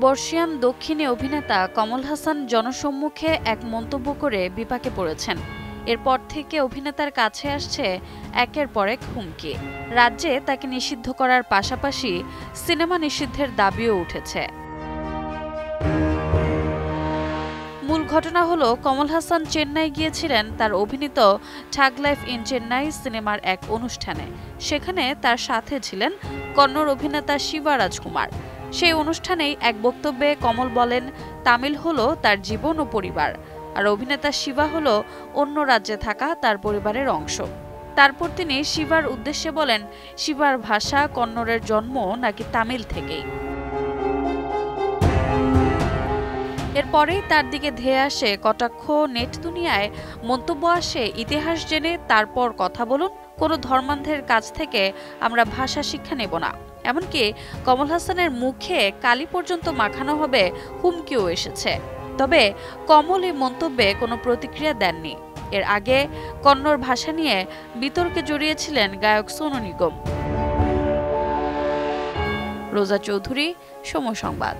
বর্ষিয়ান দক্ষিণী অভিনেতা কমল হাসান জনসম্মুখে এক মন্তব্য করে বিপাকে পড়েছেন। এরপর থেকে অভিনেতার কাছে আসছে একের পর এক হুমকি। রাজ্যে তাকে নিষিদ্ধ করার পাশাপাশি সিনেমা নিষিদ্ধের দাবিও উঠেছে। মূল ঘটনা হলো, কমল হাসান চেন্নাই গিয়েছিলেন তার অভিনীত ঠাগ লাইফ ইন চেন্নাই সিনেমার এক অনুষ্ঠানে। সেখানে তার সাথে ছিলেন কন্নড় অভিনেতা শিবা রাজকুমার। সেই অনুষ্ঠানেই এক বক্তব্যে কমল বলেন, তামিল হলো তার জীবন ও পরিবার, আর অভিনেতা শিবা হলো অন্য রাজ্যে থাকা তার পরিবারের অংশ। তারপর তিনি শিবার উদ্দেশ্যে বলেন, শিবার ভাষা কন্নড়ের জন্ম নাকি তামিল থেকেই। এরপরেই তার দিকে ধেয়ে আসে কটাক্ষ। নেট দুনিয়ায় মন্তব্য আসে, ইতিহাস জেনে তারপর কথা বলুন, কোনো ধর্মান্ধের কাছ থেকে আমরা ভাষা শিক্ষা নেব না। এমনকি কমল হাসানের মুখে কালি পর্যন্ত মাখানো হবে হুমকিও এসেছে। তবে কমল এই মন্তব্যে কোনো প্রতিক্রিয়া দেননি। এর আগে কন্নড় ভাষা নিয়ে বিতর্কে জড়িয়েছিলেন গায়ক সোনু নিগম। রোজা চৌধুরী, সময় সংবাদ।